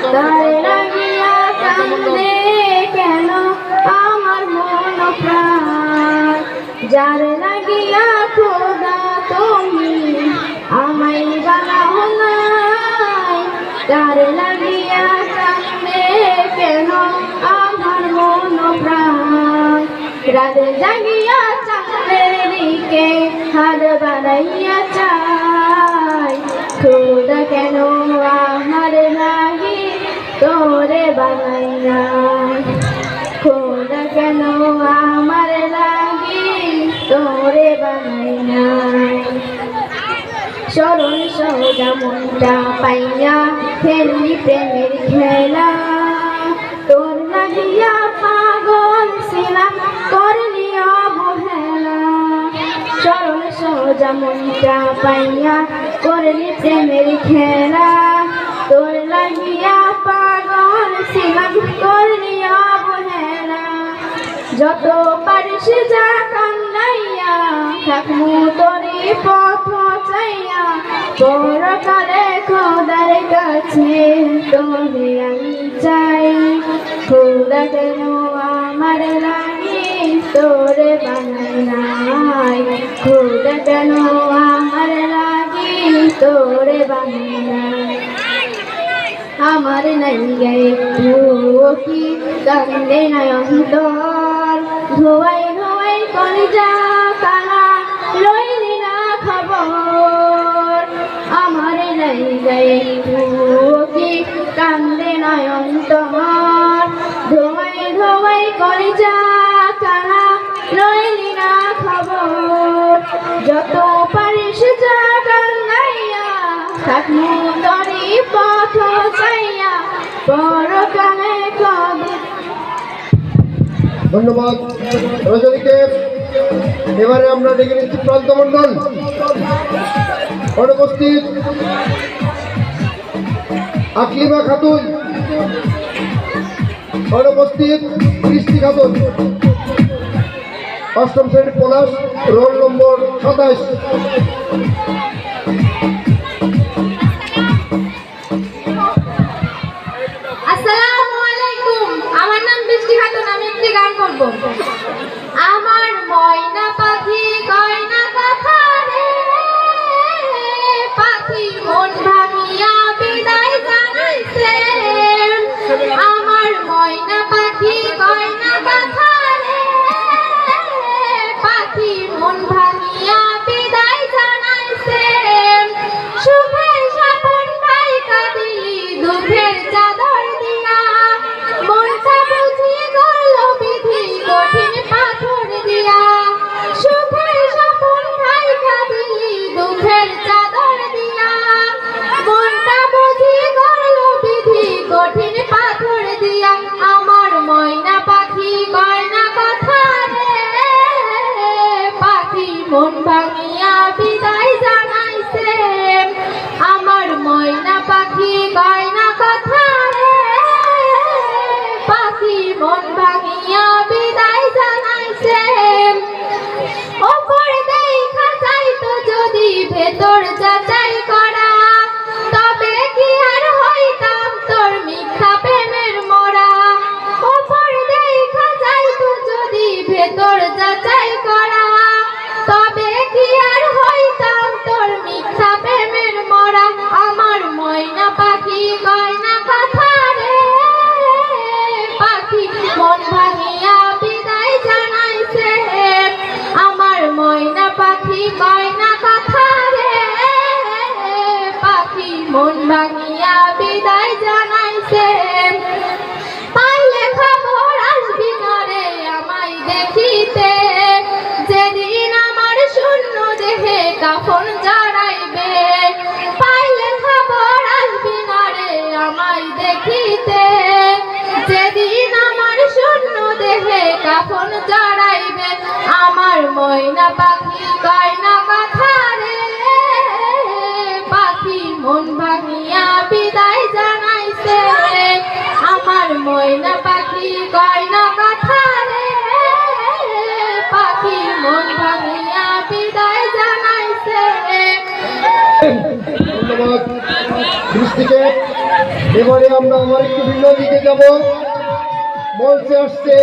তারে লাগিয়া কান্দে কেন আমার মন প্রাণ, যার লাগিয়া খোদা তুমি আমায় বানাও নাই, তার লাগিয়া কান্দে কেন আমার মন প্রাণ। রাত জাগিয়া চাঁদের দিকে হাত বাড়াইয়া চাই, খোদা কেন আমার লাগি তোরে বানাই নাই, খোদা কেন আমার লাগি তোরে বানাই নাই। সরল সোজা মনটা পাইয়া খেললি প্রেমের খেলা, তোর লাগিয়া পাগল ছিলাম করলি অবহেলা। সরল সোজা মনটা পাইয়া করলি প্রেমের খেলা, তোর লাগিয়া পাগল ছিলাম করলি অবহেলা। যত পারিস যা কান্দাইয়া থাকমু তোরি পথ চাইয়া, পরকালে খোদার কাছে তোরে আমি চাই, খোদা কেন আমার লাগি তোরে বানাই নাই, খোদা কেন আমার লাগি তোরে বানাই নাই। আমার নাই গায়ে কি কান্দে নাই অন্তর, ধোয়াই ধোয়াই কলিজা কালা লইলি না খবর। আমার নাই গায়ে কি কান্দে নাই অন্তর, ধোয়াই ধোয়াই কলিজা কালা লইলি না খবর। যত পারিস যা কান্দাইয়া থাকমু তোরি পথ চাইয়া, পরকালে খবর। ধন্যবাদ রজনীকে। এবারে আমরা ডেকে নিচ্ছি প্রান্ত মণ্ডল, অনুপস্থিত আকলিমা খাতুন, অনুপস্থিত কৃষ্টি খাতুন, অষ্টম শ্রেণী পলাশ, রোল নম্বর 27। আসসালামু আলাইকুম, আমার নাম বৃষ্টি খাতুন, আমি একটি গান করব। আমার ময়না পাখি গয়না কথা রে, পাখি মন ভাঙিয়া বিদায় জানাইছে। আমার ময়না পাখি গয়না কথা রে, পাখি মন ভাঙিয়া বিদায় জানাইছে। সুখের স্বপন ঢাইকা দিলি দুঃখের চাদর দিয়া, মনটা বুঝি গেল বিধি কঠিন পাথর দিয়া। সুখের স্বপন ঢাইকা দিলি দুঃখের চাদর দিয়া, মনটা বুঝি গেল বিধি কঠিন পাথর দিয়া। আমার ময়না পাখি গয়না কথা রে, পাখি মন ভাঙিয়া বিদায় জানাইছে। আমার ময়না পাখি গয়না কথা রে, পাখি মন ভাঙিয়া বিদায় জানাইছে। ওপর দেখা যাইতো যদি ভেতর যাচাই করা, তবে কি আর হইতাম তোর মিথ্যা প্রেমের মোরা। ওপর দেখা যাইতো যদি ভেতর যাচাই করা, তবে কি আর হইতাম তোর মিথ্যা প্রেমের মোরা। আমার ময়না পাখি গয়না কথা রে, পাখি মন ভাঙিয়া বিদায় জানাইছে। আমার ময়না পাখি গয়না কথা রে, পাখি মন ভাঙিয়া বিদায় জানাইছে। পাইলে খবর আসবি না রে আমায় দেখিতে, যেদিন আমার শূন্য দেহে কাফন জড়াইবে। পাইলে খবর আসবি না রে আমায় দেখিতে, যেদিন আমার শূন্য দেহে কাফন জড়াইবে। আমার ময়না পাখি গয়না কথা রে, পাখি মন ভাঙিয়া বিদায় জানাইছে। আমার ময়না পাখি গয়না কথা রে, পাখি মন ভাঙিয়া বিদায় জানাইছে। ধন্যবাদ দৃষ্টিকে। এবারে আমরা আরেকটু ভিন্ন দিকে যাব। মঞ্চে আসছে